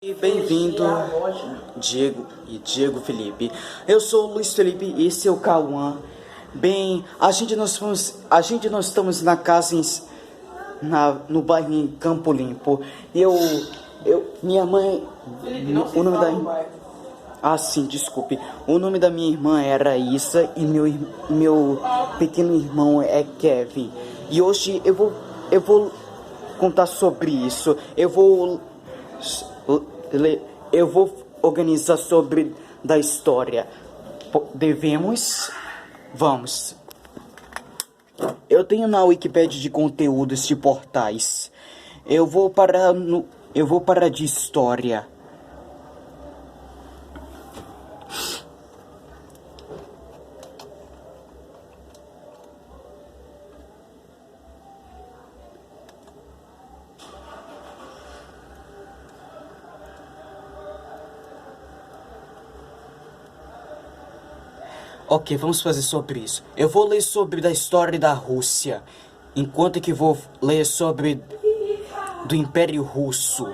E bem-vindo, Diego Felipe. Eu sou o Luiz Felipe e esse é o Cauã. Bem, nós estamos na casa no bairro em Campo Limpo. Minha mãe, o nome da sim, desculpe. O nome da minha irmã é Raíssa e meu pequeno irmão é Kevin. E hoje eu vou contar sobre isso. Eu vou organizar sobre da história. Vamos. Eu tenho na Wikipedia de conteúdos de portais. Eu vou para de história. Ok, vamos fazer sobre isso. Eu vou ler sobre da história da Rússia, enquanto que vou ler sobre do Império Russo.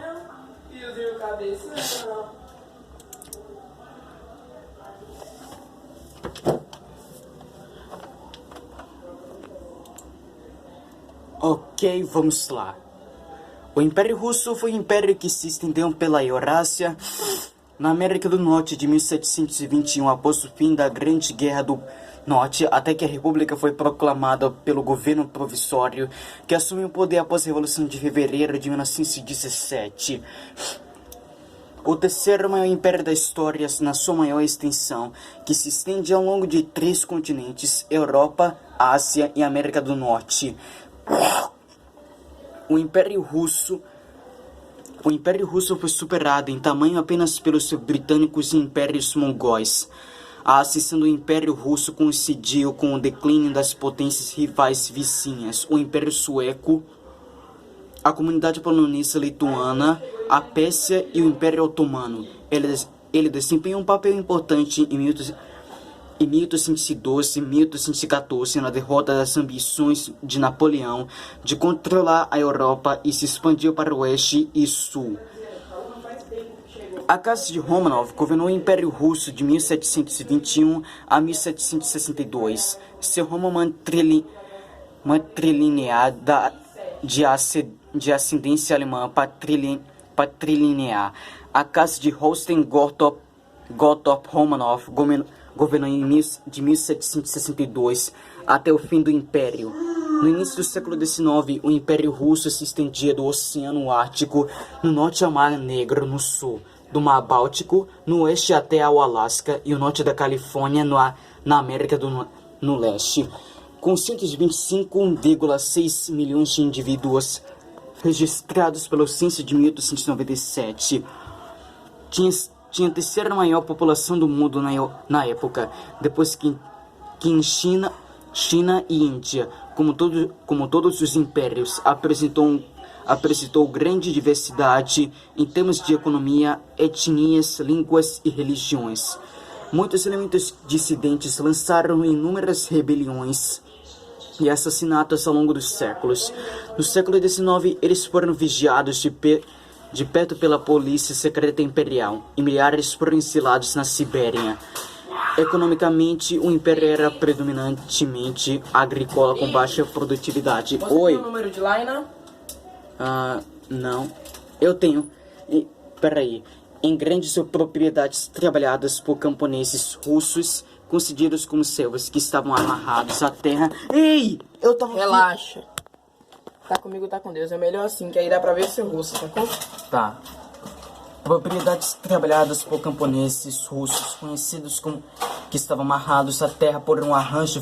Ok, vamos lá. O Império Russo foi um império que se estendeu pela Eurásia, na América do Norte de 1721, após o fim da Grande Guerra do Norte, até que a República foi proclamada pelo governo provisório, que assumiu o poder após a Revolução de Fevereiro de 1917. O terceiro maior império da história, na sua maior extensão, que se estende ao longo de 3 continentes, Europa, Ásia e América do Norte. O Império Russo foi superado em tamanho apenas pelos britânicos e impérios mongóis. A ascensão do Império Russo coincidiu com o declínio das potências rivais vizinhas, o Império Sueco, a Comunidade Polonesa Lituana, a Pérsia e o Império Otomano. Ele desempenhou um papel importante em 1812 e 1814 na derrota das ambições de Napoleão de controlar a Europa e se expandiu para o oeste e sul. A casa de Romanov governou o Império Russo de 1721 a 1762. Seu Roma matrilinear de ascendência alemã patrilinear. A casa de Holstein-Gottorp-Romanov governou de 1762 até o fim do Império. No início do século XIX, o Império Russo se estendia do Oceano Ártico no norte ao Mar Negro no sul, do Mar Báltico no oeste até ao Alasca e o norte da Califórnia na América no leste. Com 125,6 milhões de indivíduos registrados pelo censo de 1897, tinha a terceira maior população do mundo na época, depois que em China e Índia, como todos os impérios, apresentou grande diversidade em termos de economia, etnias, línguas e religiões. Muitos elementos dissidentes lançaram inúmeras rebeliões e assassinatos ao longo dos séculos. No século XIX, eles foram vigiados de perto pela polícia secreta imperial e milhares foram exilados na Sibéria. Economicamente, o império era predominantemente agrícola com baixa produtividade. Você tem o número de Laina? Não. Eu tenho. Peraí. Em grandes propriedades trabalhadas por camponeses russos, considerados como servos que estavam amarrados à terra. Ei! Eu tava... Relaxa. Tá comigo, tá com Deus. É melhor assim, que aí dá pra ver se é russo, sacou? Tá. Propriedades trabalhadas por camponeses russos, conhecidos como que estavam amarrados à terra por um arranjo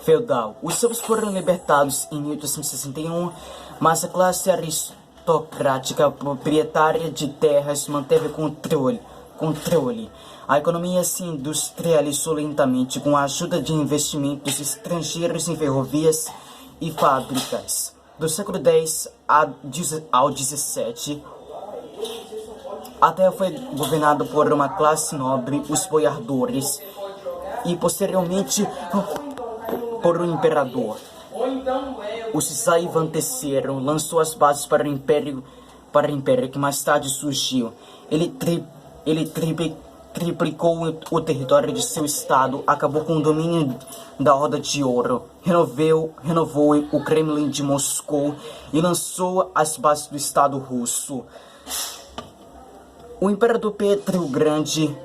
feudal. Os servos foram libertados em 1861, mas a classe aristocrática proprietária de terras manteve controle. A economia se industrializou lentamente com a ajuda de investimentos estrangeiros em ferrovias e fábricas. Do século X ao XVII, a terra foi governada por uma classe nobre, os boiadores, e posteriormente por um imperador. O Czar Ivan III lançou as bases para o Império para o império que mais tarde surgiu. Ele triplicou o território de seu estado, acabou com o domínio da Horda de Ouro, renovou o Kremlin de Moscou e lançou as bases do Estado russo. O imperador Pedro o Grande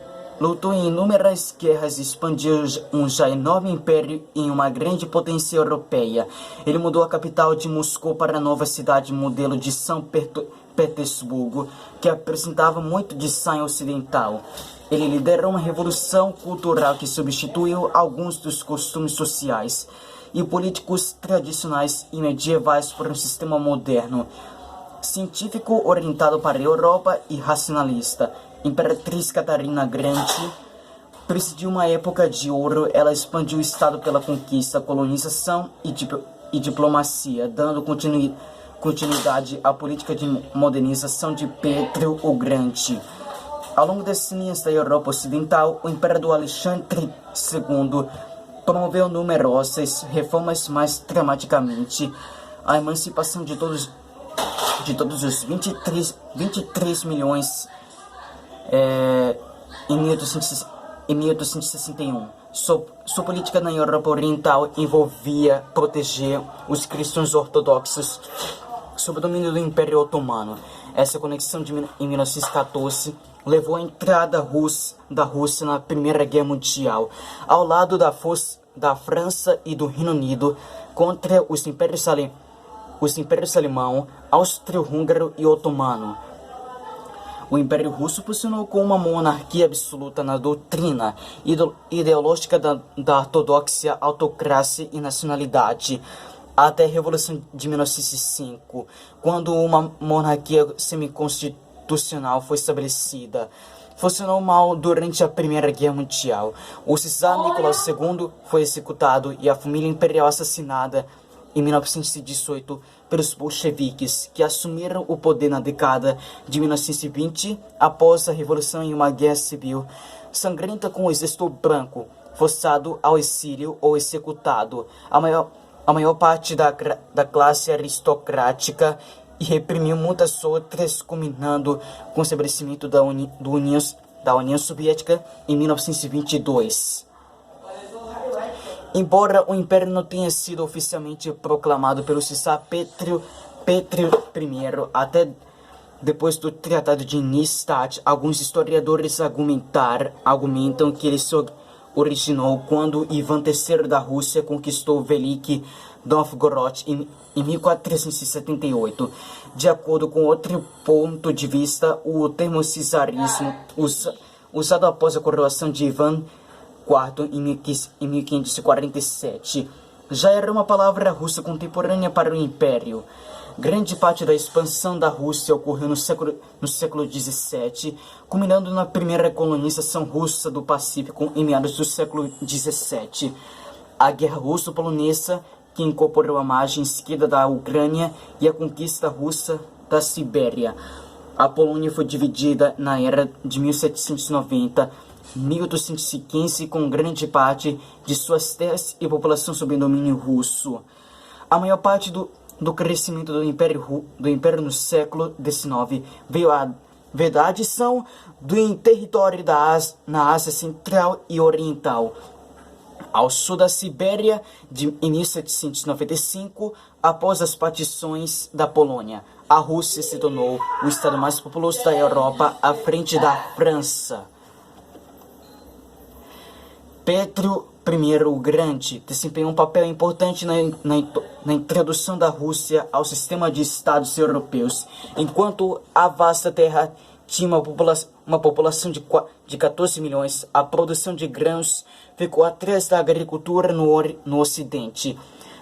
lutou em inúmeras guerras e expandiu um já enorme império em uma grande potência europeia. Ele mudou a capital de Moscou para a nova cidade modelo de São Petersburgo, que apresentava muito de design ocidental. Ele liderou uma revolução cultural que substituiu alguns dos costumes sociais e políticos tradicionais e medievais por um sistema moderno, científico orientado para a Europa e racionalista. Imperatriz Catarina Grande presidiu uma época de ouro. Ela expandiu o Estado pela conquista, colonização e diplomacia, dando continuidade à política de modernização de Pedro o Grande. Ao longo das linhas da Europa Ocidental, o imperador Alexandre II promoveu numerosas reformas, mais dramaticamente a emancipação de todos os 23 milhões em 1861. Sua política na Europa Oriental envolvia proteger os cristãos ortodoxos sob o domínio do Império Otomano. Essa conexão em 1914 levou à entrada da Rússia na Primeira Guerra Mundial, ao lado da França e do Reino Unido, contra os impérios alemão, austro-húngaro e otomano. O Império Russo funcionou como uma monarquia absoluta na doutrina ideológica da ortodoxia, autocracia e nacionalidade, até a Revolução de 1905, quando uma monarquia semiconstitucional foi estabelecida. Funcionou mal durante a Primeira Guerra Mundial. O czar Nicolau II foi executado e a família imperial assassinada em 1918 pelos bolcheviques, que assumiram o poder na década de 1920 após a Revolução em uma guerra civil sangrenta com o exército branco, forçado ao exílio ou executado a maior parte da classe aristocrática e reprimiu muitas outras, culminando com o estabelecimento da União Soviética em 1922. Embora o império não tenha sido oficialmente proclamado pelo czar Pedro I até depois do Tratado de Neustadt, alguns historiadores argumentam que ele se originou quando Ivan III da Rússia conquistou Veliki Novgorod em 1478. De acordo com outro ponto de vista, o termo czarismo, usado após a coroação de Ivan IV em 1547, já era uma palavra russa contemporânea para o Império. Grande parte da expansão da Rússia ocorreu no século XVII, culminando na primeira colonização russa do Pacífico em meados do século XVII. A Guerra Russo-Polonesa, que incorporou a margem esquerda da Ucrânia e a conquista russa da Sibéria. A Polônia foi dividida na era de 1790-1815, com grande parte de suas terras e população sob domínio russo. A maior parte do crescimento do Império no século XIX veio da adição do território na Ásia Central e Oriental, ao sul da Sibéria, em 1795, após as partições da Polônia. A Rússia se tornou o estado mais populoso da Europa, à frente da França. Pedro I o Grande desempenhou um papel importante na introdução da Rússia ao sistema de estados europeus. Enquanto a vasta terra tinha uma população de 14 milhões, a produção de grãos ficou atrás da agricultura no Ocidente.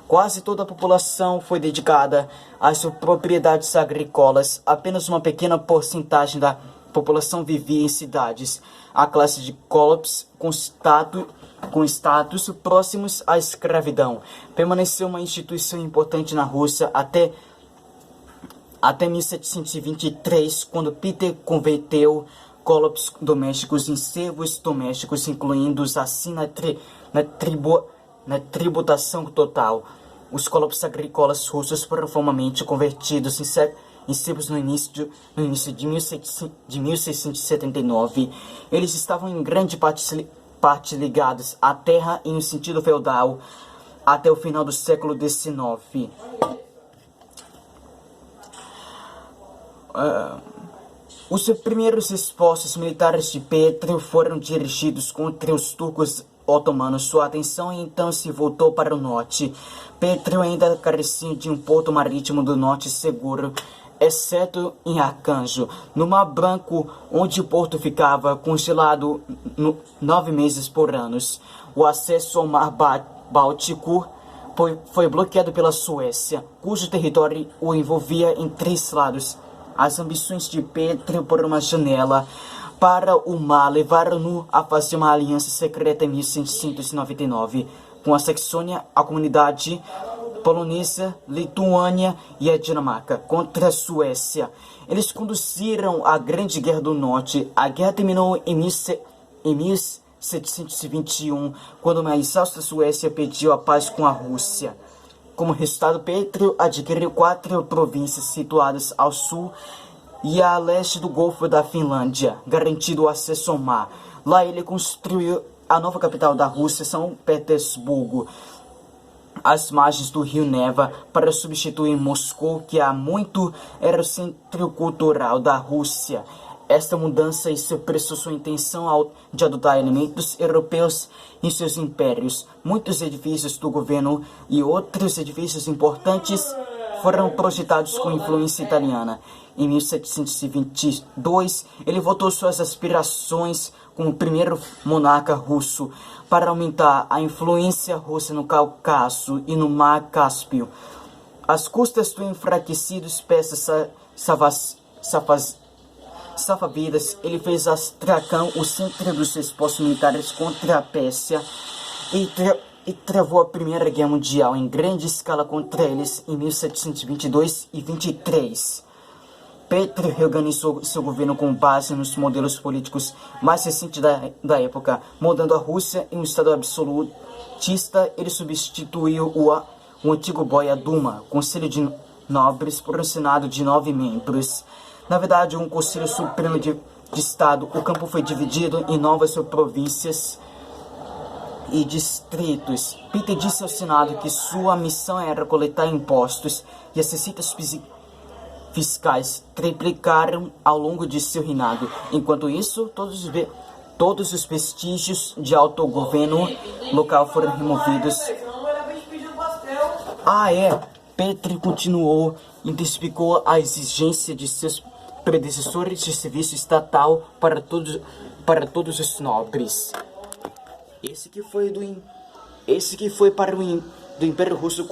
Quase toda a população foi dedicada às propriedades agrícolas. Apenas uma pequena porcentagem da população vivia em cidades. A classe de Kolobs, com status próximos à escravidão, permaneceu uma instituição importante na Rússia até 1723, quando Peter converteu Kolobs domésticos em servos domésticos, incluindo-os assim na tributação total. Os Kolobs agrícolas russos foram formalmente convertidos encerros no início de 1679. Eles estavam em grande parte ligados à terra em um sentido feudal até o final do século XIX. Os primeiros esforços militares de Pedro foram dirigidos contra os turcos otomanos. Sua atenção então se voltou para o norte. Pedro ainda carecia de um porto marítimo do norte seguro, exceto em Arcanjo, no Mar Branco, onde o porto ficava congelado 9 meses por ano. O acesso ao Mar Báltico foi bloqueado pela Suécia, cujo território o envolvia em 3 lados. As ambições de Pedro por uma janela para o mar levaram-no a fazer uma aliança secreta em 1699 com a Saxônia, a comunidade polonesa, Lituânia e a Dinamarca contra a Suécia. Eles conduziram a Grande Guerra do Norte. A guerra terminou em 1721, quando uma exausta Suécia pediu a paz com a Rússia. Como resultado, Pedro adquiriu 4 províncias situadas ao sul e a leste do Golfo da Finlândia, garantindo o acesso ao mar. Lá ele construiu a nova capital da Rússia, São Petersburgo, às margens do rio Neva, para substituir Moscou, que há muito era o centro cultural da Rússia. Esta mudança expressou sua intenção de adotar elementos europeus em seus impérios. Muitos edifícios do governo e outros edifícios importantes foram projetados com influência italiana. Em 1722, ele votou suas aspirações como primeiro monarca russo para aumentar a influência russa no Cáucaso e no Mar Cáspio. Às custas do enfraquecido Persas Safavidas, ele fez Astracão o centro dos esforços militares contra a Pérsia e travou a Primeira Guerra Mundial em grande escala contra eles em 1722 e 23. Pedro reorganizou seu governo com base nos modelos políticos mais recentes da época, mudando a Rússia em um estado absolutista. Ele substituiu o antigo Boia Duma, Conselho de Nobres, por um Senado de 9 membros. Na verdade, um Conselho Supremo de Estado. O campo foi dividido em novas províncias e distritos. Peter disse ao Senado que sua missão era coletar impostos e as receitas fiscais triplicaram ao longo de seu reinado. Enquanto isso, todos os vestígios de autogoverno local foram removidos. Pedro continuou e intensificou a exigência de seus predecessores de serviço estatal para todos os nobres. Esse que foi para do Império Russo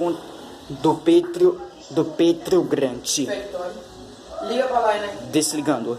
do Pedro Grande. Liga pra lá, né? Desligando.